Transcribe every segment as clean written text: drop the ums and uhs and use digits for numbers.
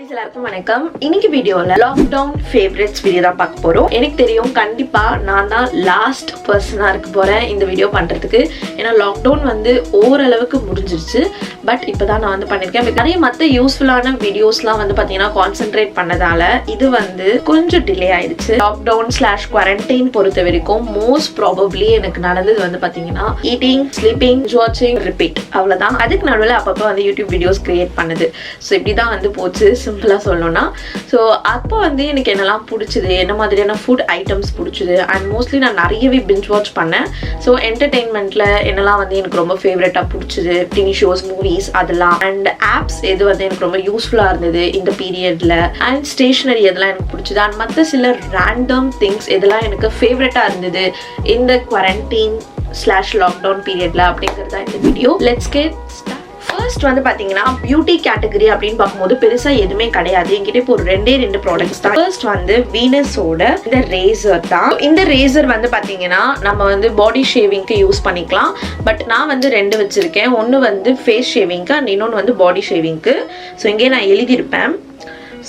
எல்லாருக்கும் வணக்கம். இன்னைக்கு வீடியோல லாக்டவுன் ஃபேவரட்ஸ் வீடியோ தான் பார்க்க போறோம். எனக்கு தெரியும் கண்டிப்பா நான் தான் லாஸ்ட் பர்சனா இருக்க போறேன் இந்த வீடியோ பண்றதுக்கு. ஏன்னா லாக்டவுன் வந்து ஓரளவுக்கு முடிஞ்சிருச்சு. பட் இப்பதான் நான் வந்து பண்ணிருக்கேன். நிறைய மற்ற யூஸ்ஃபுல்லான வீடியோஸ்லாம் வந்து பாத்தீங்கன்னா கான்சென்ட்ரேட் பண்ணதால இது வந்து கொஞ்சம் டிலே ஆயிடுச்சு. லாக்டவுன் / குவாரண்டைன் பொறுத்த வரைக்கும் மோஸ்ட் ப்ராபப்ளி எனக்கு நடந்தது வந்து பாத்தீங்கன்னா ஈட்டிங், ஸ்லீப்பிங், வாட்சிங், ரிப்பீட், அவ்வளவுதான். அதுக்கு நடுவில் அப்பப்போ வந்து யூடியூப் வீடியோஸ் கிரியேட் பண்ணுது. ஸோ இப்படிதான் வந்து போச்சு சிம்பிளா சொல்லணும்னா. ஸோ அப்போ வந்து எனக்கு என்னெல்லாம் பிடிச்சது, என்ன மாதிரியான ஃபுட் ஐட்டம்ஸ் பிடிச்சது, அண்ட் மோஸ்ட்லி நான் நிறையவே பிஞ்ச் வாட்ச் பண்ணேன். ஸோ என்டர்டெயின்மெண்ட்ல என்னெல்லாம் வந்து எனக்கு ரொம்ப ஃபேவரட்டா பிடிச்சது, டிவி ஷோஸ், மூவிஸ் அதெல்லாம், அண்ட் ஆப்ஸ் எது வந்து எனக்கு ரொம்ப யூஸ்ஃபுல்லா இருந்தது இந்த பீரியட்ல, அண்ட் ஸ்டேஷனரி எதெல்லாம் எனக்கு பிடிச்சது, அண்ட் மற்ற சில ரேண்டம் திங்ஸ் எதெல்லாம் எனக்கு ஃபேவரட்டா இருந்தது இந்த குவாரண்டைன் / லாக்டவுன் பீரியட்ல அப்படிங்கிறதா இந்த video. Let's get start. First வந்து பாத்தீங்கன்னா பியூட்டி கேட்டகரி அப்படின்னு பார்க்கும்போது பெருசா எதுவுமே கிடையாது. என்கிட்ட இப்போ 2 ப்ராடக்ட்ஸ் தான். ஃபர்ஸ்ட் வந்து வீனஸோட இந்த ரேசர் தான். இந்த ரேசர் வந்து பாத்தீங்கன்னா நம்ம வந்து பாடி ஷேவிங்க்கு யூஸ் பண்ணிக்கலாம். பட் நான் வந்து 2 வச்சிருக்கேன். ஒன்று வந்து ஃபேஸ் ஷேவிங்க்கு அண்ட் இன்னொன்று வந்து பாடி ஷேவிங்க்கு. ஸோ இங்கே நான் எழுதியிருப்பேன்.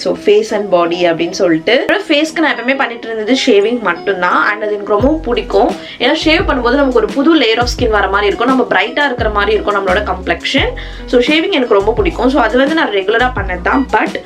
ஸோ ஃபேஸ் அண்ட் பாடி அப்படின்னு சொல்லிட்டு. ஃபேஸ்க்கு நான் எப்பவுமே பண்ணிட்டு இருந்தது ஷேவிங் மட்டும்தான். அண்ட் அது எனக்கு ரொம்ப பிடிக்கும். ஏன்னா ஷேவ் பண்ணும்போது நமக்கு ஒரு புது லேயர் ஆஃப் ஸ்கின் வர மாதிரி இருக்கும், நம்ம பிரைட்டா இருக்கிற மாதிரி இருக்கும் நம்மளோட கம்ப்ளெக்ஷன். ஸோ ஷேவிங் எனக்கு ரொம்ப பிடிக்கும். ஸோ அது வந்து நான் ரெகுலரா பண்ணது தான். பட்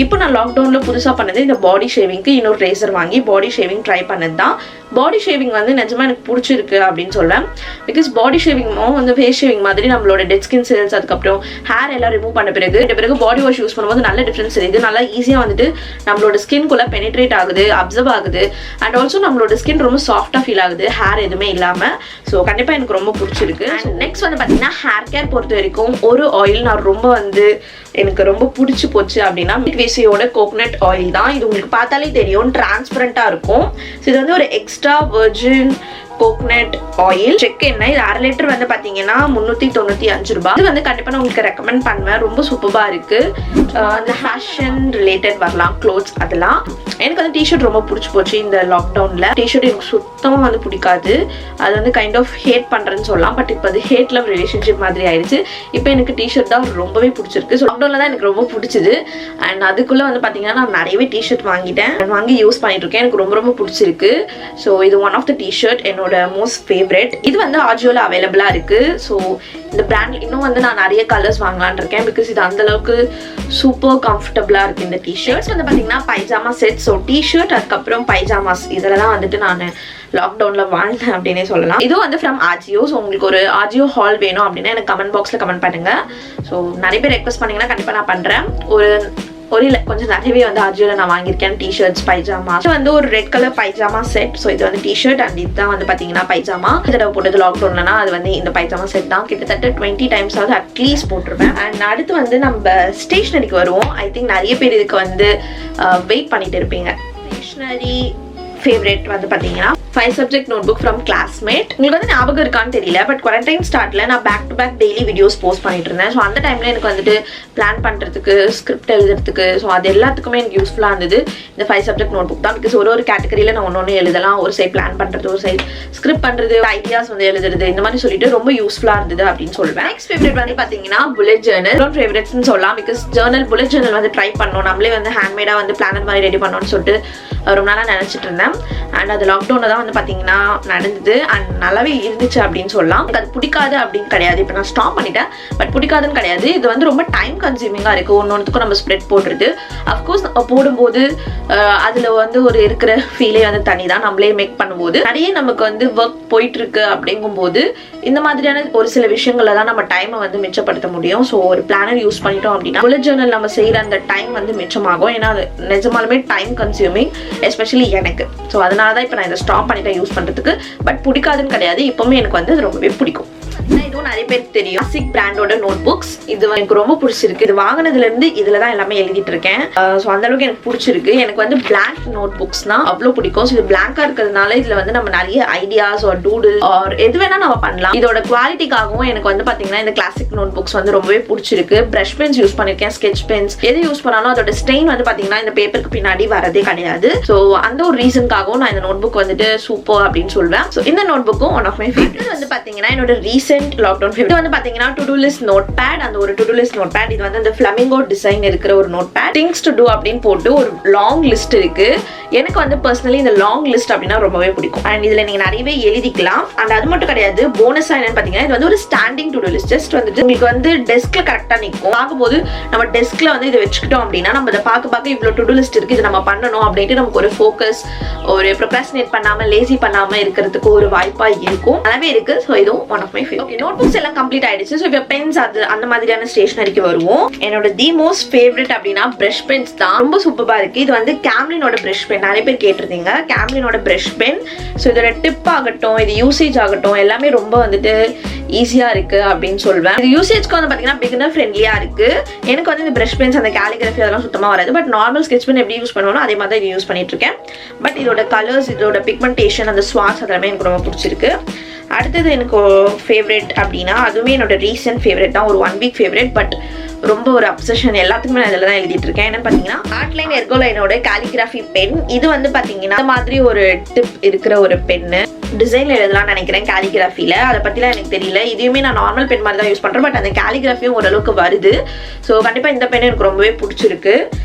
இப்போ நான் லாக்டவுன்ல புதுசாக பண்ணது இந்த பாடி ஷேவிங்க்கு இன்னொரு ரேசர் வாங்கி பாடி ஷேவிங் ட்ரை பண்ணது தான். பாடி ஷேவிங் வந்து நிஜமா எனக்கு பிடிச்சிருக்கு அப்படின்னு சொல்லுவேன். பிகாஸ் பாடி ஷேவிங்கும் வந்து ஃபேஸ் ஷேவிங் மாதிரி நம்மளோட டெட் ஸ்கின் செல்ஸ், அதுக்கப்புறம் ஹேர் எல்லாம் ரிமூவ் பண்ண பிறகு பாடி வாஷ் யூஸ் பண்ணும்போது நல்ல டிஃபரன்ஸ் தெரியுது. நல்லா ஈஸியாக வந்துட்டு நம்மளோட ஸ்கின்குள்ள பெனிட்ரேட் ஆகுது, அப்சர்வ் ஆகுது. அண்ட் ஆல்சோ நம்மளோட ஸ்கின் ரொம்ப சாஃப்டா ஃபீல் ஆகுது ஹேர் எதுவுமே இல்லாம. ஸோ கண்டிப்பா எனக்கு ரொம்ப பிடிச்சிருக்கு. நெக்ஸ்ட் வந்து பாத்தீங்கன்னா ஹேர் கேர் பொறுத்த வரைக்கும் ஒரு ஆயில் நான் ரொம்ப வந்து எனக்கு ரொம்ப பிடிச்சி போச்சு அப்படின்னா விசியோட கோகனட் ஆயில் தான். இது உங்களுக்கு பார்த்தாலே தெரியும், டிரான்ஸ்பரண்டா இருக்கும். ஸோ இது வந்து ஒரு extra virgin coconut oil check எண்ணெய். இது 1/2 லிட்டர் வந்து பாத்தீங்கன்னா 395 ரூபாய். இது வந்து கண்டிப்பா நான் உங்களுக்கு ரெக்கமெண்ட் பண்ணுவேன். ரொம்ப சூப்பரா இருக்கு. அந்த ஃபேஷன் ரிலேட்டட் வரலாம், க்ளோத்ஸ் அதெல்லாம். எனக்கு வந்து டிஷர்ட் ரொம்ப பிடிச்சி போச்சு இந்த லாக்டவுன்ல. டிஷர்ட் எனக்கு சுத்தமா வந்து பிடிக்காது. அது வந்து கைண்ட் ஆஃப் ஹேட் பண்றேன்னு சொல்லலாம். பட் இப்போ அது ஹேட் லவ் ரிலேஷன்ஷிப் மாதிரி ஆயிடுச்சு. இப்போ எனக்கு டிஷர்ட் தான் ரொம்பவே பிடிச்சிருக்கு. ஸோ லாக்டவுன்ல தான் எனக்கு ரொம்ப பிடிச்சது. அண்ட் அதுக்குள்ள வந்து பாத்தீங்கன்னா நான் நிறையவே டிஷர்ட் வாங்கி யூஸ் பண்ணிட்டு இருக்கேன். எனக்கு ரொம்ப ரொம்ப பிடிச்சிருக்கு. ஸோ இது ஒன் ஆஃப் த டிஷர்ட் என்னோட மோஸ்ட் ஃபேவரட். இது வந்து ஆஜியோல அவைலபிளா இருக்கு. ஸோ இந்த பிராண்ட் இன்னும் வந்து நான் நிறைய கலர்ஸ் வாங்கலான் இருக்கேன். பிகாஸ் இது அந்த அளவுக்கு சூப்பர் கம்ஃபர்டபுளா இருக்கு. இந்த டிஷர்ட்ஸ் வந்து பாத்தீங்கன்னா பைஜாமா செட். ஸோ டிஷர்ட் அதுக்கப்புறம் பைஜாமாஸ் இதில் தான் வந்துட்டு நான் லாக்டவுன்ல வாழ்ந்தேன் அப்படின்னே சொல்லலாம். இதுவும் வந்து ஃப்ரம் ஆஜியோ. ஸோ உங்களுக்கு ஒரு ஆஜியோ ஹால் வேணும் அப்படின்னா எனக்கு கமெண்ட் பாக்ஸ்ல கமெண்ட் பண்ணுங்க. ஸோ நிறைய பேர் ரெக்வஸ்ட் பண்ணீங்கன்னா கண்டிப்பா நான் பண்றேன். கொஞ்சம் நிறையவே வந்து ஆஜியோல நான் வாங்கியிருக்கேன் டிஷர்ட்ஸ், பைஜாமா. வந்து ஒரு red colour pyjama set. So இது வந்து டிஷர்ட் அண்ட் இதுதான் வந்து பாத்தீங்கன்னா பைஜாமா. தடவை போட்டது லாக்டவுன்லனா அது வந்து இந்த பைஜாமா செட் தான். கிட்டத்தட்ட 20 டைம்ஸ் ஆகுது அட்லீஸ்ட் போட்டிருப்பேன். அண்ட் அடுத்து வந்து நம்ம ஸ்டேஷனரிக்கு வருவோம். ஐ திங்க் நிறைய பேர் இதுக்கு வந்து வெயிட் பண்ணிட்டு இருப்பீங்க. ஸ்டேஷனரி ஃபேவரட் வந்து பாத்தீங்கன்னா 5 சப்ஜெக்ட் நோட்புக் ஃப்ரம் கிளாஸ்மேட். உங்களுக்கு வந்து ஞாபகம் இருக்கான்னு தெரியல. பட் குவாரண்டைன் ஸ்டார்ட்ல நான் back to back daily videos post பண்ணிட்டு இருந்தேன். ஸோ அந்த டைம்ல எனக்கு வந்துட்டு பிளான் பண்றதுக்கு, ஸ்கிரிப்ட் எழுதுறதுக்கு, ஸோ அது எல்லாத்துக்குமே எனக்கு யூஸ்ஃபுல்லா இருந்தது இந்த 5 சப்ஜெக்ட் நோட்புக் தான். பிகாஸ் ஒரு கேட்டகரியில நான் ஒன்று எழுதலாம். ஒரு சைட் பிளான் பண்றது, ஒரு சைட் ஸ்கிரிப்ட் பண்றது, ஐடியாஸ் வந்து எழுதுறது, இந்த மாதிரி சொல்லிட்டு ரொம்ப யூஸ்ஃபுல்லா இருந்தது அப்படின்னு சொல்லுவேன். நெக்ஸ்ட் ஃபேவரட் வந்து பாத்தீங்கன்னா புல்லட் ஜர்னல். ஃபேவரட்ஸ்னு சொல்லலாம். பிகாஸ் புல்லட் ஜர்னல் வந்து ட்ரை பண்ணோம், நம்மளே வந்து ஹேண்ட்மேடா வந்து பிளானர் மாதிரி ரெடி பண்ணோம்னு சொல்லிட்டு ரொம்ப நாளா நினைச்சிட்டு இருந்தேன். அண்ட் அது லாக்டவுன்ல தான் வந்து பாத்தீங்கன்னா நடந்தது. அண்ட் நல்லாவே இருந்துச்சு அப்படின்னு சொல்லலாம். எனக்கு அது பிடிக்காது அப்படின்னு கிடையாது. இப்போ நான் ஸ்டாப் பண்ணிட்டேன். பட் பிடிக்காதுன்னு கிடையாது. இது வந்து ரொம்ப டைம் கன்சியூமிங்கா இருக்கு. ஒன்னொன்னுக்கும் நம்ம ஸ்ப்ரெட் போடுறது. அஃப்கோர்ஸ் போடும்போது அதுல வந்து ஒரு இருக்கிற ஃபீலே வந்து தனி தான். நம்மளே மேக் பண்ணும்போது நிறைய நமக்கு வந்து ஒர்க் போயிட்டு இருக்கு அப்படிங்கும் போது இந்த மாதிரியான ஒரு சில விஷயங்கள்ல தான் நம்ம டைமை வந்து மிச்சப்படுத்த முடியும். ஸோ ஒரு பிளானர் யூஸ் பண்ணிட்டோம் அப்படின்னா புல்லட் ஜர்னல் நம்ம செய்யற அந்த டைம் வந்து மிச்சமாகும். ஏன்னா அது நிஜமாலுமே டைம் கன்சியூமிங், எஸ்பெஷலி எனக்கு. ஸோ அதனால தான் இப்போ நான் இதை ஸ்டாப் பண்ணிட்டேன் யூஸ் பண்றதுக்கு. பட் பிடிக்காதுன்னு கிடையாது. இப்பவுமே எனக்கு வந்து அது ரொம்பவே பிடிக்கும். இதுவும் நிறைய பேருக்கு தெரியும், கிளாசிக் பிராண்டோட நோட் புக்ஸ். இது எனக்கு ரொம்ப பிடிச்சிருக்கு. இது வாங்கினதுல இருந்து இதுல தான் எல்லாமே எழுதிட்டு இருக்கேன். ஸோ அந்த அளவுக்கு எனக்கு பிடிச்சிருக்கு. எனக்கு வந்து பிளாங்க் நோட் புக்ஸ்னா அவ்வளோ பிடிக்கும். ஸோ இது பிளாங்கா இருக்கிறதுனால இதுல வந்து நம்ம நிறைய ஐடியாஸ் ஒரு டூடில் ஆர் எது வேணா நம்ம பண்ணலாம். இதோட குவாலிட்டிக்காகவும் எனக்கு வந்து பாத்தீங்கன்னா இந்த கிளாசிக் நோட் புக்ஸ் வந்து ரொம்பவே பிடிச்சிருக்கு. பிரஷ் பென்ஸ் யூஸ் பண்ணிருக்கேன், ஸ்கெட்ச் பென்ஸ் எது யூஸ் பண்ணாலும் அதோட ஸ்ட்ரெயின் வந்து பாத்தீங்கன்னா இந்த பேப்பருக்கு பின்னாடி வரதே கிடையாது. ஸோ அந்த ஒரு ரீசனுக்காகவும் நான் இந்த நோட் புக் வந்துட்டு சூப்பர் அப்படின்னு சொல்வேன். ஸோ இந்த நோட் புக்கும் ஒன் ஆஃப் மை ஃபேவரட். வந்து பாத்தீங்கன்னா என்னோட ரீசெண்ட் லாக்டவுன் ஃபேவரட் வந்து பாத்தீங்கன்னா to do list note pad. அந்த ஒரு to do list note pad, இது வந்து அந்த ஃபிளமிங்கோ டிசைன் இருக்கிற ஒரு note pad. Things to do அப்படின்னு போட்டு ஒரு லாங் லிஸ்ட் இருக்கு. எனக்கு வந்து பர்சனலி இந்த லாங் லிஸ்ட் அப்படின்னா ரொம்பவே பிடிக்கும். அண்ட் இதுல நீங்க நிறையவே எழுதிக்கலாம். அண்ட் அது மட்டும் கிடையாது, போனஸ் என்னன்னு பாத்தீங்கன்னா இது வந்து ஒரு standing to do list. Just வந்துட்டு உங்களுக்கு வந்து டெஸ்க்ல கரெக்டா நிற்கும். பார்க்கும்போது நம்ம டெஸ்க்ல வந்து இதை வச்சுக்கிட்டோம் அப்படின்னா நம்ம இதை பார்க்க இவ்வளவு டு டூ லிஸ்ட் இருக்கு, இது நம்ம பண்ணணும் அப்படின்ட்டு நமக்கு ஒரு ஃபோக்கஸ், ஒரு ப்ரொக்ராஸ்டினேட் பண்ணாம லேசி பண்ணாம இருக்கிறதுக்கு ஒரு வாய்ப்பா இருக்கும். நல்லாவே இருக்கு. ஸோ இதுவும் one of my favourite. Note books எல்லாம் கம்ப்ளீட் ஆயிடுச்சு. ஸோ இப்போ பென்ஸ் அது அந்த மாதிரியான ஸ்டேஷனரிக்கு வருவோம். என்னோட தி மோஸ்ட் ஃபேவரட் அப்படின்னா பிரஷ் பென்ஸ் தான். ரொம்ப சூப்பரா இருக்கு. இது வந்து கேம்லினோட பிரஷ் பென். நிறைய பேர் கேட்டிருந்தீங்க கேம்லினோட பிரஷ் பென். ஸோ இதோட டிப் ஆகட்டும், இது யூசேஜ் ஆகட்டும், எல்லாமே ரொம்ப வந்துட்டு ஈஸியா இருக்கு அப்படின்னு சொல்வேன். இது யூசேஜ்க்கு வந்து பாத்தீங்கன்னா பிகினர் ஃப்ரெண்ட்லியா இருக்கு. எனக்கு வந்து இந்த பிரஷ் பென்ஸ் அந்த கேலிகிராஃபி அதெல்லாம் சுத்தமா வராது. பட் நார்மல் ஸ்கெட்ச் பென் எப்படி யூஸ் பண்ணுவோம் அதே மாதிரி இது யூஸ் பண்ணிட்டு இருக்கேன். பட் இதோட கலர்ஸ், இதோட பிக்மெண்டேஷன், அந்த ஸ்வாட்ச் அதெல்லாமே எனக்கு ரொம்ப பிடிச்சிருக்கு. அடுத்தது எனக்கு ஃபேவரட் அப்படின்னா அதுவுமே என்னோட ரீசெண்ட் ஃபேவரட் தான். ஒரு 1 வீக் ஃபேவரட். பட் ரொம்ப ஒரு அப்சஷன், எல்லாத்துக்குமே நான் இதில் தான் எழுதிட்டு இருக்கேன். என்னன்னு பார்த்தீங்கன்னா ஆர்ட்லைன் எர்கோலைனோட காலிகிராஃபி பென். இது வந்து பார்த்தீங்கன்னா இந்த மாதிரி ஒரு டிப் இருக்கிற ஒரு பென்னு. டிசைன்ல எழுதலாம் நினைக்கிறேன் காலிகிராஃபில. அதை பத்திலாம் எனக்கு தெரியல. இதுவுமே நான் நார்மல் பென் மாதிரி தான் யூஸ் பண்றேன். பட் அந்த காலிகிராஃபியும் ஓரளவுக்கு வருது. ஸோ கண்டிப்பா இந்த பென் எனக்கு ரொம்பவே பிடிச்சிருக்கு.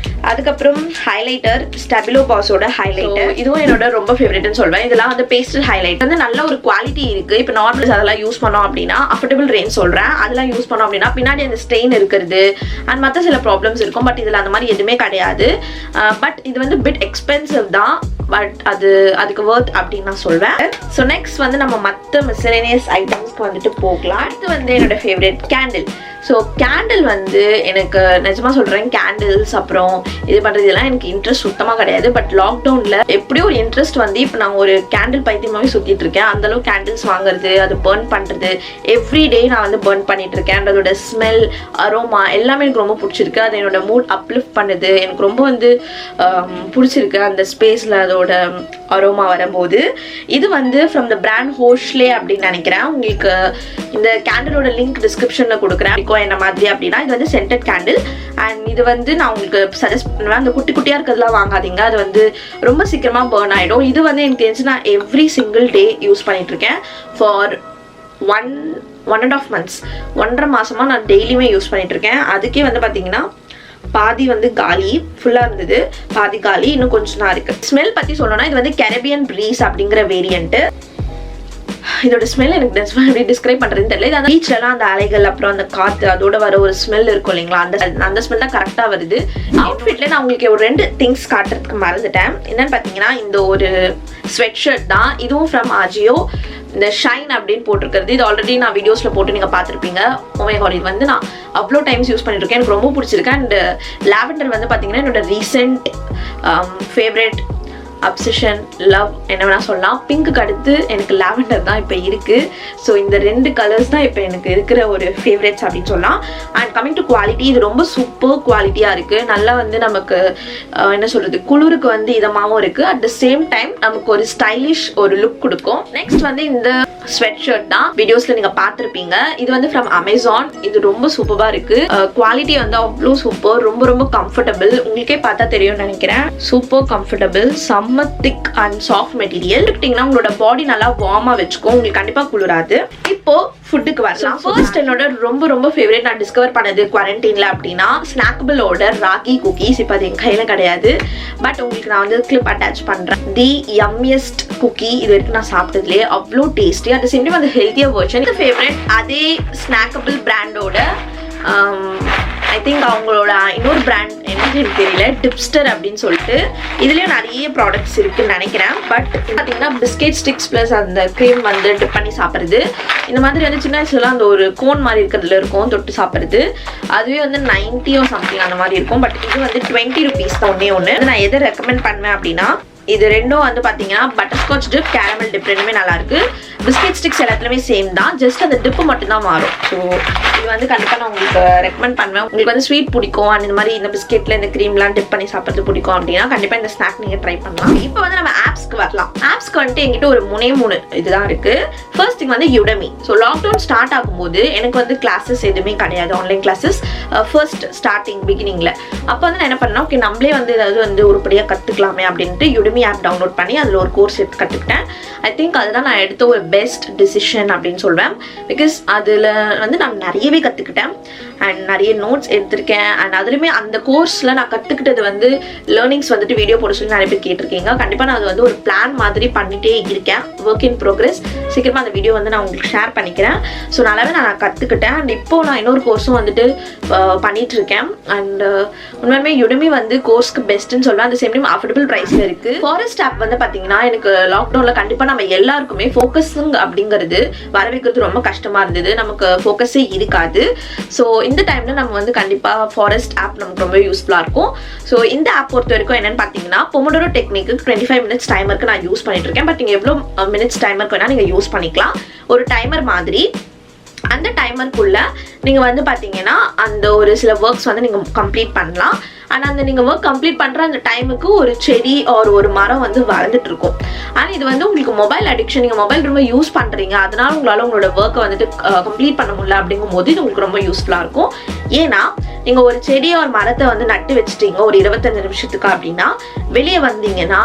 அதுக்கப்புறம் ஹைலைட்டர், ஸ்டெபிலோ பாஸோட ஹைலைட்டர். இதுவும் என்னோட ரொம்ப ஃபேவரட்னு சொல்வேன். இதெல்லாம் வந்து பேஸ்டல் ஹைலைட் வந்து நல்ல ஒரு குவாலிட்டி இருக்கு. இப்போ நார்மல் அதெல்லாம் யூஸ் பண்ணோம் அப்படின்னா அஃபோர்டபுள் ரேஞ்ச் சொல்றேன். அதெல்லாம் யூஸ் பண்ணோம் அப்படின்னா பின்னாடி அந்த ஸ்டெயின் இருக்கிறது அண்ட் மற்ற சில ப்ராப்ளம்ஸ் இருக்கும். பட் இதுல அந்த மாதிரி எதுவுமே கிடையாது. பட் இது வந்து பிட் எக்ஸ்பென்சிவ் தான். பட் அதுக்கு வர்த் அப்படின்னு நான் சொல்வேன். ஸோ நெக்ஸ்ட் வந்து நம்ம மற்ற மிஸ்சலேனியஸ் ஐட்டம்ஸ்க்கு வந்துட்டு போகலாம். அடுத்து வந்து என்னோட ஃபேவரட் கேண்டில். ஸோ கேண்டில் வந்து எனக்கு நிஜமா சொல்றேன், கேண்டில்ஸ் அப்புறம் இது பண்றது இதெல்லாம் எனக்கு இன்ட்ரெஸ்ட் சுத்தமாக கிடையாது. பட் லாக்டவுன்ல எப்படியும் ஒரு இன்ட்ரெஸ்ட் வந்து இப்போ நான் ஒரு கேண்டில் பைத்தியமாவே சுத்திட்டு இருக்கேன். அந்த அளவுக்கு கேண்டில்ஸ் வாங்குறது, அது பர்ன் பண்றது, எவ்ரி டே நான் வந்து பர்ன் பண்ணிட்டு இருக்கேன். அதோட ஸ்மெல், அரோமா எல்லாமே எனக்கு ரொம்ப பிடிச்சிருக்கு. அது என்னோட மூட் அப்லிஃப்ட் பண்ணுது. எனக்கு ரொம்ப வந்து பிடிச்சிருக்கு அந்த ஸ்பேஸ்ல அதோட அரோமா வரும்போது. இது வந்து ஃப்ரம் த பிராண்ட் ஹோஷ்லே அப்படின்னு நினைக்கிறேன். உங்களுக்கு இந்த கேண்டிலோட லிங்க் டிஸ்கிரிப்ஷன்ல கொடுக்குறேன் என்ன மாதிரி அப்படின்னா. இது வந்து சென்டட் கேண்டில். அண்ட் இது வந்து நான் உங்களுக்கு சஜஸ்ட் பண்ணுவேன், அந்த குட்டி குட்டியா இருக்கிறதுலாம் வாங்காதீங்க. அது வந்து ரொம்ப சீக்கிரமா பர்ன் ஆயிடும். இது வந்து எனக்கு தெரிஞ்சு நான் எவ்ரி சிங்கிள் டே யூஸ் பண்ணிட்டு இருக்கேன். ஃபார் 1.5 months, 1.5 மாசமா நான் டெய்லியுமே யூஸ் பண்ணிட்டு இருக்கேன். அதுக்கே வந்து பாத்தீங்கன்னா பாதி வந்து காலி, ஃபுல்லா இருந்தது, பாதி காலி, இன்னும் கொஞ்சம் தான் இருக்கு. ஸ்மெல் பத்தி சொல்லணும்னா இது வந்து கரேபியன் ப்ரீஸ் அப்படிங்கிற வேரியன்ட். இதோட ஸ்மெல் எனக்கு எப்படி டிஸ்கிரைப் பண்றதுன்னு தெரியல. இது பீச்லாம் அந்த அலைகள் அப்புறம் அந்த காத்து அதோட வர ஒரு ஸ்மெல் இருக்கும் இல்லைங்களா, அந்த ஸ்மெல் தான் கரெக்டா வருது. அவுட்ஃபிட்ல நான் உங்களுக்கு ஒரு 2 திங்ஸ் காட்டுறதுக்கு மறந்துட்டேன். என்னன்னு பாத்தீங்கன்னா இந்த ஒரு ஸ்வெட் ஷர்ட் தான். இதுவும் ஃப்ரம் ஆஜியோ. இந்த ஷைன் அப்படின்னு போட்டிருக்கிறது. இது ஆல்ரெடி நான் வீடியோஸ்ல போட்டு நீங்க பார்த்துருப்பீங்க. இது வந்து நான் அவ்வளோ டைம்ஸ் யூஸ் பண்ணிட்டு இருக்கேன். எனக்கு ரொம்ப பிடிச்சிருக்கு. அண்ட் லாவெண்டர் வந்து பாத்தீங்கன்னா என்னோட ரீசெண்ட் ஃபேவரட் அப்சஷன், லவ் என்ன வேணா சொல்லலாம். பிங்க்கு அடுத்து எனக்கு லாவெண்டர் தான் இப்போ இருக்கு. ஸோ இந்த 2 கலர்ஸ் தான் இப்போ எனக்கு இருக்கிற ஒரு ஃபேவரட்ஸ் அப்படின்னு சொல்லலாம். அண்ட் கமிங் டு குவாலிட்டி, இது ரொம்ப சூப்பர் குவாலிட்டியா இருக்கு. நல்லா வந்து நமக்கு என்ன சொல்றது, குளிருக்கு வந்து இதமாவும் இருக்கு. அட் த சேம் டைம் நமக்கு ஒரு ஸ்டைலிஷ் ஒரு லுக் கொடுக்கும். நெக்ஸ்ட் வந்து இந்த ஸ்வெட் ஷர்ட் தான் வீடியோஸ்ல நீங்க பார்த்திருப்பீங்க. இது வந்து ஃப்ரம் அமேசான். இது ரொம்ப சூப்பரா இருக்கு. குவாலிட்டி வந்து அவ்வளோ சூப்பர், ரொம்ப ரொம்ப கம்ஃபர்டபுள். உங்களுக்கே பார்த்தா தெரியும்னு நினைக்கிறேன். சூப்பர் கம்ஃபர்டபுள், செம்ம திக் அண்ட் சாஃப்ட் மெட்டீரியல். எடுத்தீங்கன்னா உங்களோட பாடி நல்லா வார்மா வச்சுக்கும், உங்களுக்கு கண்டிப்பா குளிராது. இப்போ ஃபுட்டுக்கு வரலாம். ஃபர்ஸ்ட் என்னோட ரொம்ப ரொம்ப ஃபேவரட் நான் டிஸ்கவர் பண்ணது குவாரண்டைன்ல அப்படின்னா ஸ்நாக்கபிளோட ராகி குக்கீஸ். இப்போ அது என் கையில கிடையாது. பட் உங்களுக்கு நான் வந்து கிளிப் அட்டாச் பண்றேன். தி யம்மியஸ்ட் குக்கி இது வரைக்கும் நான் சாப்பிட்டதுலேயே. அவ்வளோ tasty. At the same time அந்த ஹெல்த்தியர் வெர்ஷன். இந்த ஃபேவரட் அதே ஸ்நாக்கபிள் பிராண்டோட ஐ திங்க் அவங்களோட இன்னொரு பிராண்ட் என்னன்னு எனக்கு தெரியல, டிப்ஸ்டர் அப்படின்னு சொல்லிட்டு. இதுலயும் நிறைய ப்ராடக்ட்ஸ் இருக்குன்னு நினைக்கிறேன். பட் பார்த்தீங்கன்னா பிஸ்கெட் ஸ்டிக்ஸ் பிளஸ் அந்த க்ரீம் வந்து டிப் பண்ணி சாப்பிட்றது. இந்த மாதிரி வந்து சின்ன வயசுலாம் அந்த ஒரு கோன் மாதிரி இருக்கிறதுல இருக்கும் தொட்டு சாப்பிட்றது. அதுவே வந்து 90 or something அந்த மாதிரி இருக்கும். பட் இது வந்து 20 rupees தான் ஒன்னே ஒன்று. நான் எதை ரெக்கமெண்ட் பண்ணுவேன் அப்படின்னா இது ரெண்டும் வந்து பார்த்தீங்கன்னா பட்டர்ஸ்காட்ச் டிப், கேரமல் டிப் ரெண்டுமே நல்லா இருக்கு. பிஸ்கெட் ஸ்டிக்ஸ் எல்லாத்துலேயுமே சேம் தான், ஜஸ்ட் அந்த டிப்பு மட்டும்தான் மாறும். ஸோ இது வந்து கண்டிப்பாக நான் உங்களுக்கு ரெக்கமெண்ட் பண்ணுவேன். உங்களுக்கு வந்து ஸ்வீட் பிடிக்கும் அண்ட் இந்த மாதிரி இந்த பிஸ்கெட்டில் இந்த க்ரீம்லாம் டிப் பண்ணி சாப்பிட்றது பிடிக்கும் அப்படின்னா கண்டிப்பாக இந்த ஸ்நாக் நீங்கள் ட்ரை பண்ணலாம். இப்போ வந்து நம்ம ஆப்ஸ்க்கு வரலாம். ஆப்ஸ்க்கு வந்துட்டு என்கிட்ட ஒரு 3 இதுதான் இருக்கு. ஃபர்ஸ்ட் திங் வந்து யுடமி. ஸோ லாக்டவுன் ஸ்டார்ட் ஆகும்போது எனக்கு வந்து கிளாஸஸ் எதுவுமே கிடையாது, ஆன்லைன் கிளாஸஸ் ஃபர்ஸ்ட் ஸ்டார்டிங் பிகினிங்ல. அப்போ வந்து நான் என்ன பண்ணேன், ஓகே நம்மளே வந்து ஏதாவது வந்து உருப்படியாக கற்றுக்கலாமே அப்படின்ட்டு யுடமி ஆப் டவுன்லோட் பண்ணி அதில் ஒரு கோர்ஸ் எடுத்து கற்றுக்கிட்டேன். ஐ திங்க் அதுதான் நான் எடுத்த ஒரு பெஸ்ட் டிசிஷன் அப்படின்னு சொல்வேன். பிகாஸ் அதில் வந்து நான் நிறையவே கற்றுக்கிட்டேன் அண்ட் நிறைய நோட்ஸ் எடுத்திருக்கேன். அண்ட் அதுலேயுமே அந்த கோர்ஸில் நான் கற்றுக்கிட்டது வந்து லேர்னிங்ஸ் வந்துட்டு வீடியோ போட சொல்லி நிறைய பேர் கேட்டிருக்கீங்க. கண்டிப்பாக நான் அது வந்து ஒரு பிளான் மாதிரி பண்ணிகிட்டே இருக்கேன், ஒர்க் இன் ப்ரோக்ரஸ். சீக்கிரமாக அந்த வீடியோ வந்து நான் உங்களுக்கு ஷேர் பண்ணிக்கிறேன். ஸோ நல்லாவே நான் கற்றுக்கிட்டேன். அண்ட் இப்போது நான் இன்னொரு கோர்ஸும் வந்துட்டு பண்ணிகிட்ருக்கேன். அண்ட் உண்மையுமே யுடமி வந்து கோர்ஸ்க்கு பெஸ்ட்டுன்னு சொல்லுவேன். அந்த சேம் டைம் அஃபோர்டபுள் ப்ரைஸில் இருக்குது. ஃபாரஸ்ட் ஆப் வந்து பார்த்தீங்கன்னா எனக்கு லாக்டவுனில் கண்டிப்பாக நம்ம எல்லாருக்குமே ஃபோக்கஸிங் அப்படிங்கிறது வர வைக்கிறது ரொம்ப கஷ்டமாக இருந்தது. நமக்கு ஃபோக்கஸே இருக்காது. ஸோ இந்த டைமில் நம்ம வந்து கண்டிப்பாக ஃபாரஸ்ட் ஆப் நமக்கு ரொம்ப யூஸ்ஃபுல்லாக இருக்கும். ஸோ இந்த ஆப் பொறுத்த வரைக்கும் என்னென்னு பார்த்தீங்கன்னா பொமோடோரோ டெக்னிக்கு 25 மினிட்ஸ் டைமருக்கு நான் யூஸ் பண்ணிட்டு இருக்கேன். பட் நீங்கள் எவ்வளோ மினிட்ஸ் டைமருக்கு வேணால் நீங்கள் யூஸ் பண்ணிக்கலாம். ஒரு டைமர் மாதிரி அந்த டைமருக்குள்ள நீங்கள் வந்து பார்த்தீங்கன்னா அந்த ஒரு சில ஒர்க்ஸ் வந்து நீங்கள் கம்ப்ளீட் பண்ணலாம். ஆனால் அந்த நீங்கள் ஒர்க் கம்ப்ளீட் பண்ணுற அந்த டைமுக்கு ஒரு செடி ஒரு மரம் வந்து வளர்ந்துட்டு இருக்கும். ஆனால் இது வந்து உங்களுக்கு மொபைல் அடிக்ஷன், நீங்கள் மொபைல் ரொம்ப யூஸ் பண்ணுறீங்க, அதனால உங்களால் உங்களோட ஒர்க்கை வந்துட்டு கம்ப்ளீட் பண்ண முடியல அப்படிங்கும் போது இது உங்களுக்கு ரொம்ப யூஸ்ஃபுல்லாக இருக்கும். ஏன்னா நீங்கள் ஒரு செடியை ஒரு மரத்தை வந்து நட்டு வச்சுட்டீங்க ஒரு 25 நிமிஷத்துக்கு அப்படின்னா வெளியே வந்தீங்கன்னா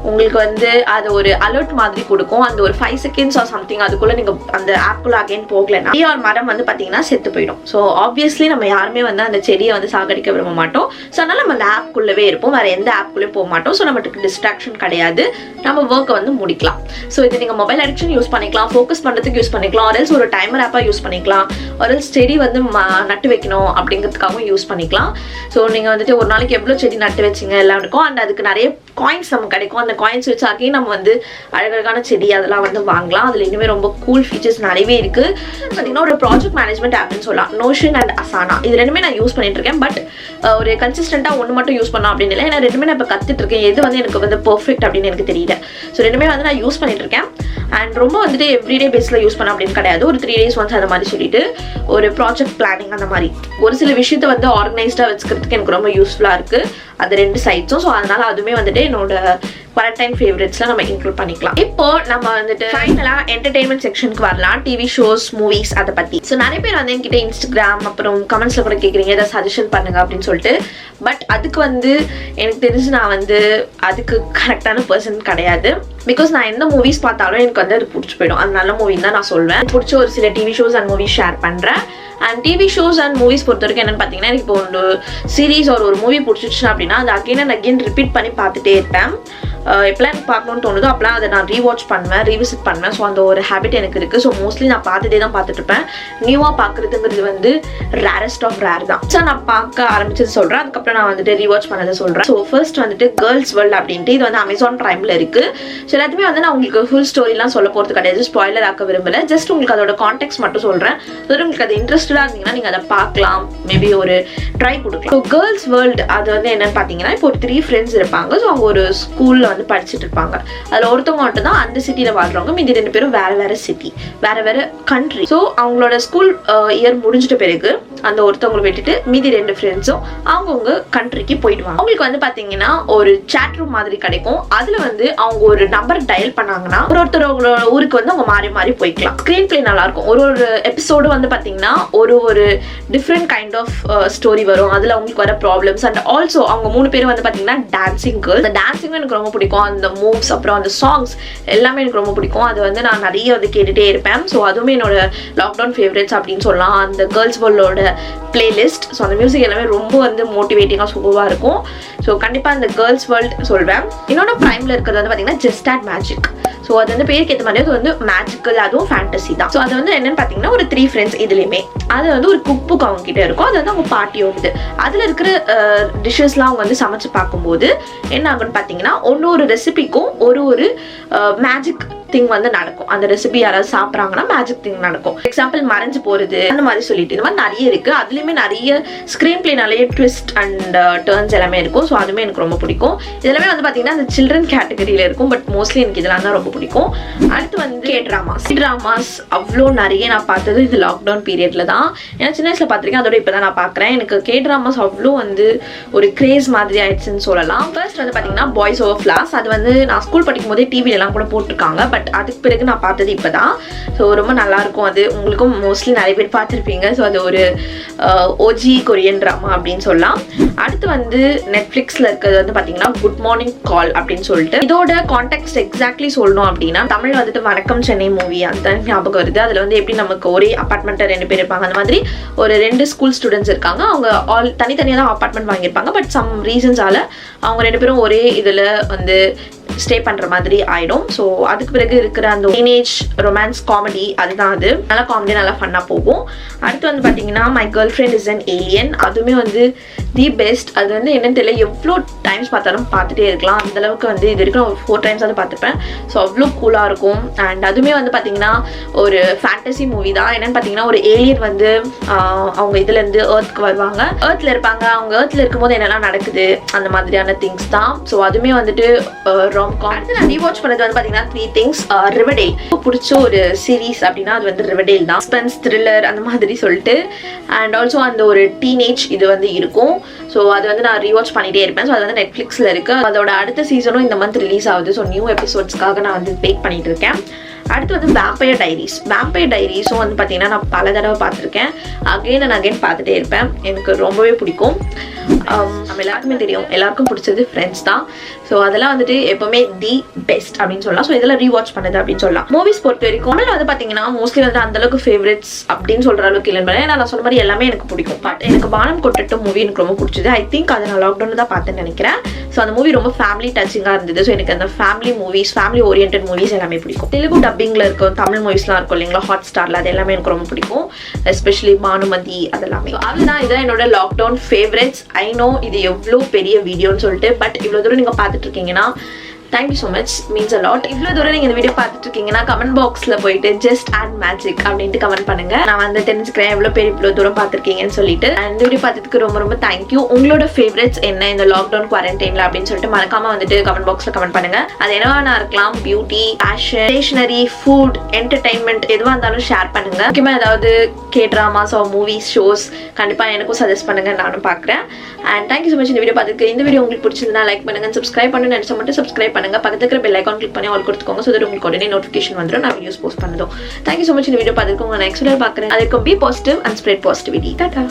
உங்களுக்கு வந்து அது ஒரு அலர்ட் மாதிரி கொடுக்கும். அந்த ஒரு 5 செகண்ட்ஸ் ஆர் சம்திங் அதுக்குள்ளே நீங்கள் அந்த ஆப்குள்ளே அகைன் போகலைன்னா ஒரு மரம் வந்து பார்த்தீங்கன்னா செத்து போயிடும். ஸோ ஆப்வியஸ்லி நம்ம யாருமே வந்து அந்த செடியை வந்து சாகடிக்க விரும்ப மாட்டோம். ஸோ அதனால நம்ம அந்த ஆப்குள்ளவே இருப்போம், வேறு எந்த ஆப்குள்ளேயும் போக மாட்டோம். ஸோ நமக்கு டிஸ்ட்ராக்ஷன் கிடையாது, நம்ம ஒர்க்கை வந்து முடிக்கலாம். ஸோ இது நீங்கள் மொபைல் அடிக்ஷன் யூஸ் பண்ணிக்கலாம், ஃபோக்கஸ் பண்ணுறதுக்கு யூஸ் பண்ணிக்கலாம், ஆர்எல்ஸ் ஒரு டைமர் ஆப்பாக யூஸ் பண்ணிக்கலாம், ஆர்எல்ஸ் செடி வந்து நட்டு வைக்கணும் அப்படிங்கிறதுக்காகவும் யூஸ் பண்ணிக்கலாம். ஸோ நீங்கள் வந்துட்டு ஒரு நாளைக்கு எவ்வளோ செடி நட்டு வச்சிங்க எல்லாம் இருக்கும். அண்ட் அதுக்கு நிறைய காயின்ஸ் நமக்கு கிடைக்கும். அந்த காயின்ஸ் வச்சு அகைன் நம்ம வந்து அழகழகான செடி அதெல்லாம் வந்து வாங்கலாம். அதில் இன்னுமே ரொம்ப கூல் ஃபீச்சர்ஸ் நிறையவே இருக்குது. பார்த்தீங்கன்னா ஒரு ப்ராஜெக்ட் மேனேஜ்மெண்ட் ஆப்னு சொல்லலாம். நோஷன் அண்ட் அசானா இது ரெண்டுமே நான் யூஸ் பண்ணிட்டு இருக்கேன். பட் ஒரு கன்சிஸ்டண்டாக ஒன்று மட்டும் யூஸ் பண்ணோம் அப்படின்னு இல்லை. ஏன்னா ரெண்டுமே நான் இப்போ கற்றுட்டு இருக்கேன். எது வந்து எனக்கு வந்து பெர்ஃபெக்ட் அப்படின்னு எனக்கு தெரியல. ஸோ ரெண்டுமே வந்து நான் யூஸ் பண்ணிட்டு இருக்கேன். அண்ட் ரொம்ப வந்துட்டு எவ்ரிடே பேஸில் யூஸ் பண்ண அப்படின்னு கிடையாது. ஒரு 3 days ஒன்ஸ் அந்த மாதிரி சொல்லிட்டு ஒரு ப்ராஜெக்ட் பிளானிங் அந்த மாதிரி ஒரு சில விஷயத்தை வந்து ஆர்கனைஸ்டாக வச்சுக்கிறதுக்கு எனக்கு ரொம்ப யூஸ்ஃபுல்லாக இருக்குது அது 2 சைட்ஸும். ஸோ அதனால அதுவுமே வந்துட்டு என்னோட குவாரண்டைன் ஃபேவரட்ஸ்ல நம்ம இன்க்ளூட் பண்ணிக்கலாம். இப்போ நம்ம வந்துட்டு ஃபைனலாக என்டர்டெயின்மெண்ட் செக்ஷனுக்கு வரலாம். டிவி ஷோஸ், மூவிஸ் அதை பற்றி. ஸோ நிறைய பேர் வந்து என்கிட்ட இன்ஸ்டாகிராம் அப்புறம் கமெண்ட்ஸில் கூட கேட்குறீங்க ஏதாவது சஜஷன் பண்ணுங்க அப்படின்னு சொல்லிட்டு. பட் அதுக்கு வந்து எனக்கு தெரிஞ்சு நான் வந்து அதுக்கு கரெக்டான பர்சன் கிடையாது. பிகாஸ் நான் எந்த மூவிஸ் பார்த்தாலும் எனக்கு வந்து அது பிடிச்சி போயிடும். அது நல்ல மூவின்னு தான் நான் சொல்வேன். பிடிச்ச ஒரு சில TV shows and movies share பண்ணுறேன். And TV shows and movies பொறுத்த வரைக்கும் என்னென்னு பார்த்தீங்கன்னா எனக்கு இப்போ ஒரு சீரீஸ் ஒரு மூவி பிடிச்சிச்சுன்னா அப்படின்னா அது அகைன் அண்ட் அகைன் ரிப்பீட் பண்ணி பார்த்துட்டே இருப்பேன். எப்போலாம் எனக்கு பார்க்கணுன்னு தோணுதோ அப்போலாம் அதை நான் ரீவாட்ச் பண்ணுவேன், ரீவிசிட் பண்ணுவேன். ஸோ அந்த ஒரு ஹேபிட் எனக்கு இருக்குது. ஸோ மோஸ்ட்லி நான் பார்த்துட்டே தான் பார்த்துட்ருப்பேன். நியூவாக பார்க்குறதுங்கிறது வந்து ரேரஸ்ட் ஆஃப் ரேர் தான். ஸோ நான் பார்க்க ஆரம்பிச்சது சொல்கிறேன், அதுக்கப்புறம் நான் வந்துட்டு ரீவாட்ச் பண்ணதை சொல்கிறேன். ஸோ ஃபர்ஸ்ட் வந்துட்டு கேர்ள்ஸ் வேர்ல்ட் அப்படின்ட்டு இது வந்து அமேசான் பிரைமில் இருக்குது. ஸோ எல்லாத்துமே வந்து நான் உங்களுக்கு ஃபுல் ஸ்டோரிலாம் சொல்ல போகிறது கிடையாது, ஸ்பாய்லர் ஆக்க விரும்பலை. ஜஸ்ட் உங்களுக்கு அதோட கான்டெக்ட் மட்டும் சொல்கிறேன். ஸோ உங்களுக்கு அது இன்ட்ரெஸ்டடாக இருந்தீங்கன்னா நீங்கள் அதை பார்க்கலாம், மேபி ஒரு ட்ரை கொடுக்கலாம். ஸோ கேர்ள்ஸ் வேர்ல்டு அது வந்து என்னென்னு பார்த்தீங்கன்னா இப்போ ஒரு 3 ஃப்ரெண்ட்ஸ் இருப்பாங்க. ஸோ அவங்க ஒரு ஸ்கூலில் வந்து படிச்சுட்டு இருப்பாங்க. அதில் ஒருத்தவங்க மட்டும் தான் அந்த சிட்டியில் வாழ்றவங்க, மீதி 2 பேரும் வேற சிட்டி, வேற கண்ட்ரி. ஸோ அவங்களோட ஸ்கூல் இயர் முடிஞ்சிட்ட பிறகு அந்த ஒருத்தவங்களை விட்டுட்டு மீதி 2 ஃப்ரெண்ட்ஸும் அவங்கவுங்க கண்ட்ரிக்கு போயிடுவாங்க. அவங்களுக்கு வந்து பார்த்தீங்கன்னா ஒரு சேட் ரூம் மாதிரி கிடைக்கும். அதில் வந்து அவங்க ஒரு நம்பர் டயல் பண்ணாங்கன்னா ஒருத்தரோட ஊருக்கு வந்து அவங்க மாறி மாறி போய்க்கலாம். ஸ்க்ரீன் பிளே நல்லா இருக்கும். ஒரு எபிசோடு வந்து பார்த்தீங்கன்னா ஒரு டிஃப்ரெண்ட் கைண்ட் ஆஃப் ஸ்டோரி வரும். அதில் அவங்களுக்கு வர ப்ராப்ளம்ஸ் அண்ட் ஆல்சோ அவங்க 3 பேரும் வந்து பார்த்தீங்கன்னா டான்சிங் கேர்ள். அந்த டான்சிங் எனக்கு ரொம்ப பிடிக்கும். அந்த மூவ்ஸ் அப்புறம் அந்த சாங்ஸ் எல்லாமே எனக்கு ரொம்ப பிடிக்கும். அது வந்து நான் நிறைய வந்து கேட்டுகிட்டே இருப்பேன். ஸோ அதுவுமே என்னோட லாக்டவுன் ஃபேவரட்ஸ் அப்படின்னு சொல்லலாம். அந்த கேர்ள்ஸ் வேர்ல்டோட பிளேலிஸ்ட். ஸோ அந்த மியூசிக் எல்லாமே ரொம்ப வந்து மோட்டிவேட்டிங்காக சூப்பராக இருக்கும். ஸோ கண்டிப்பாக அந்த கேர்ள்ஸ் வேர்ல்ட் சொல்வேன். இன்னொன்று ப்ரைமில் இருக்கிறது வந்து பார்த்தீங்கன்னா ஜஸ்ட் ஆட் மேஜிக். ஸோ அது வந்து பேருக்கு ஏற்ற மாதிரி அது வந்து மேஜிக்கல், அதுவும் ஃபேண்டசி தான். ஸோ அது வந்து என்னன்னு பார்த்தீங்கன்னா ஒரு 3 ஃப்ரெண்ட்ஸ் இதுலேயுமே அது வந்து ஒரு குக் புக் அவங்க கிட்ட இருக்கும். அது வந்து அவங்க பாட்டியோடுது. அதில் இருக்கிற டிஷ்ஷஸ்லாம் அவங்க வந்து சமைச்சு பார்க்கும்போது என்ன ஆகுன்னு பார்த்தீங்கன்னா ஒரு ரெசிபிக்கும் ஒரு மேஜிக் திங் வந்து நடக்கும். அந்த ரெசிபி யாராவது சாப்பிட்றாங்கன்னா மேஜிக் திங் நடக்கும். எக்ஸாம்பிள் மறைஞ்சு போகிறது அந்த மாதிரி சொல்லிட்டு இந்த மாதிரி நிறைய இருக்குது. அதுலேயுமே நிறைய ஸ்க்ரீன் பிளே நிறைய ட்விஸ்ட் அண்ட் டர்ன்ஸ் எல்லாமே இருக்கும். ஸோ அதுவுமே எனக்கு ரொம்ப பிடிக்கும். இதெல்லாமே வந்து பார்த்தீங்கன்னா அந்த சில்ட்ரன் கேட்டகரியில் இருக்கும். பட் மோஸ்ட்லி எனக்கு இதெல்லாம் தான் ரொம்ப பிடிக்கும். அடுத்து வந்து ட்ராமாஸ் அவ்வளோ நிறைய நான் பார்த்தது இது லாக்டவுன் பீரியட்ல தான். ஏன்னா சின்ன வயசில் பார்த்துருக்கேன், அதோட இப்போ தான் நான் பார்க்குறேன். எனக்கு ட்ராமாஸ் அவ்வளோ வந்து ஒரு கிரேஸ் மாதிரி ஆயிடுச்சுன்னு சொல்லலாம். ஃபர்ஸ்ட் வந்து பார்த்தீங்கன்னா பாய்ஸ் ஓவர் ஃப்ளாஸ். அது வந்து நான் ஸ்கூல் படிக்கும் போதே டிவிலெலாம் கூட போட்டிருக்காங்க. பட் அதுக்கு பிறகு நான் பார்த்தது இப்போ தான். ஸோ ரொம்ப நல்லாயிருக்கும். அது உங்களுக்கும் மோஸ்ட்லி நிறைய பேர் பார்த்துருப்பீங்க. ஸோ அது ஒரு ஓஜி கொரியன் ட்ராமா அப்படின்னு சொல்லலாம். அடுத்து வந்து நெட்ஃப்ளிக்ஸில் இருக்கிறது வந்து பார்த்தீங்கன்னா குட் மார்னிங் கால் அப்படின்னு சொல்லிட்டு. இதோட கான்டெக்ட் எக்ஸாக்ட்லி சொல்லணும் அப்படின்னா தமிழ் வந்துட்டு வணக்கம் சென்னை மூவி அந்த ஞாபகம் வருது. அதில் வந்து எப்படி நமக்கு ஒரே அப்பார்ட்மெண்ட்டில் 2 பேர் இருப்பாங்க. அந்த மாதிரி ஒரு 2 ஸ்கூல் ஸ்டூடெண்ட்ஸ் இருக்காங்க. அவங்க தனித்தனியாக தான் அப்பார்ட்மெண்ட் வாங்கியிருப்பாங்க. பட் சம் ரீசன்ஸால அவங்க 2 பேரும் ஒரே இதில் வந்து ஸ்டே பண்ணுற மாதிரி ஆகிடும். ஸோ அதுக்கு பிறகு இருக்கிற அந்த டீனேஜ் ரொமான்ஸ் காமெடி அதுதான். அது நல்லா காமெடி நல்லா ஃபன்னாக போகும். அடுத்து வந்து பார்த்தீங்கன்னா my girl friend is an alien. அதுவுமே வந்து தி பெஸ்ட். அது வந்து என்னன்னு தெரியல, எவ்வளோ டைம்ஸ் பார்த்தாலும் பார்த்துட்டே இருக்கலாம். அந்தளவுக்கு வந்து இது வரைக்கும் ஒரு 4 times வந்து பார்த்துப்பேன். ஸோ அவ்வளோ கூலாக இருக்கும். அண்ட் அதுவுமே வந்து பார்த்தீங்கன்னா ஒரு ஃபேண்டசி மூவி தான். என்னென்னு பார்த்தீங்கன்னா ஒரு ஏலியன் வந்து அவங்க இதுலேருந்து ஏர்த்துக்கு வருவாங்க. ஏர்த்தில் இருப்பாங்க. அவங்க ஏர்த்தில் இருக்கும்போது என்னெல்லாம் நடக்குது அந்த மாதிரியான திங்ஸ் தான். ஸோ அதுவுமே வந்துட்டு அடுத்து நான் ரீவாட்ச் பண்ணது வந்து பார்த்தீங்கன்னா 3 things. ரிவர்டேல் பிடிச்ச ஒரு சீரீஸ் அப்படின்னா அது வந்து ரிவர்டேல் தான். சஸ்பென்ஸ் த்ரில்லர் அந்த மாதிரி சொல்லிட்டு. அண்ட் ஆல்சோ அந்த ஒரு டீனேஜ் இது வந்து இருக்கும். ஸோ அது வந்து நான் ரீவாட்ச் பண்ணிகிட்டே இருப்பேன். ஸோ அது வந்து நெட்ஃப்ளிக்ஸில் இருக்குது. அதோட அடுத்த சீசனும் இந்த மந்த் ரிலீஸ் ஆகுது. ஸோ நியூ எபிசோட்ஸ்க்காக நான் வந்து வெயிட் பண்ணிட்டு இருக்கேன். அடுத்து வந்து வேம்பயர் டைரிஸும் வந்து பார்த்தீங்கன்னா நான் பல தடவை பார்த்துருக்கேன். அகைன் அண்ட் அகைன் பார்த்துட்டே இருப்பேன். எனக்கு ரொம்பவே பிடிக்கும். நம்ம எல்லாருக்குமே தெரியும், எல்லாருக்கும் பிடிச்சது ஃப்ரெண்ட்ஸ் தான். ஸோ அதெல்லாம் வந்துட்டு எப்பவுமே தி பெஸ்ட் அப்படின்னு சொல்லலாம். ஸோ இதெல்லாம் ரீவாட்ச் பண்ணது அப்படின்னு சொல்லலாம். மூவிஸ் பொறுத்த வரைக்கும் தமிழில் வந்து பார்த்தீங்கன்னா மோஸ்ட்லி வந்து அந்தளவுக்கு ஃபேவரட்ஸ் அப்படின்னு சொல்கிற அளவுக்கு இல்லை. ஏன்னா நான் சொன்ன மாதிரி எல்லாமே எனக்கு பிடிக்கும். பட் எனக்கு வானம் கொட்டட்டும் மூவி எனக்கு ரொம்ப பிடிச்சது. ஐ திங்க் அதை நான் லாக்டவுனில் தான் பார்த்தேன்னு நினைக்கிறேன். ஸோ அந்த மூவி ரொம்ப ஃபேமிலி டச்சிங்காக இருந்தது. ஸோ எனக்கு அந்த family movies, family orient movies எல்லாமே பிடிக்கும். தெலுங்கு டப்பிங்கில் இருக்கும் தமிழ் மூவிஸ்லாம் இருக்கும் இல்லைங்களா, ஹாட் ஸ்டாரில், அது எல்லாமே எனக்கு ரொம்ப பிடிக்கும். எஸ்பெஷலி பானுமதி அதெல்லாமே. அதுதான் இதுதான் என்னோட லாக்டவுன் ஃபேவரட்ஸ். ஐ நோ இது எவ்வளோ பெரிய வீடியோன்னு சொல்லிட்டு, பட் இவ்வளோ தூரம் நீங்கள் பார்த்துட்டு இருக்கீங்கன்னா thank you so much, means a lot. இவ்வளோ தூரம் நீங்கள் இந்த வீடியோ பார்த்துட்டு இருக்கீங்கன்னா கமெண்ட் பாக்ஸில் போயிட்டு ஜஸ்ட் அண்ட் மேஜிக் அப்படின்ட்டு கமெண்ட் பண்ணுங்க. நான் வந்து தெரிஞ்சுக்கிறேன் எவ்வளோ பேர் இவ்வளோ தூரம் பார்த்துருக்கீங்கன்னு சொல்லிட்டு. அண்ட் இந்த வீடியோ பார்த்ததுக்கு ரொம்ப ரொம்ப தேங்க்யூ. உங்களோட ஃபேவரட்ஸ் என்ன இந்த லாக்டவுன் குவாரண்டைனில் அப்படின்னு சொல்லிட்டு மறக்காம வந்துட்டு கமெண்ட் பாக்ஸில் கமெண்ட் பண்ணுங்க. அது என்னவா இருக்கலாம், beauty, fashion, stationery, food, entertainment எதுவாக இருந்தாலும் ஷேர் பண்ணுங்க. முக்கியமாக ஏதாவது ட்ராமாஸ் ஆர் மூவிஸ், ஷோஸ் கண்டிப்பாக எனக்கும் சஜஸ்ட் பண்ணுங்க, நானும் பார்க்குறேன். அண்ட் தேங்க்யூ ஸோ மச் இந்த வீடியோ பார்த்துருக்கு. இந்த வீடியோ உங்களுக்கு பிடிச்சிருந்தா லைக் பண்ணுங்க, சப்ஸ்கிரைப் பண்ணு நினைச்சா மட்டும் சப்ஸ்கிரைப் பண்ணுங்க. பக்கத்துல இருக்கிற பெல் ஐகான் கிளிக் பண்ணி ஆல் கொடுத்துக்கோங்க. ஸோ தட் உங்களுக்கு உடனே நோட்டிஃபிகேஷன் வந்துடும் நான் வீடியோஸ் போஸ்ட் பண்ணதும். தேங்க்யூ ஸோ மச் இந்த வீடியோ பார்த்துருக்கு. உங்களை நெக்ஸ்ட் வீடியோ பார்க்குறேன். அதுக்கும் be positive and spread positivity. Tata.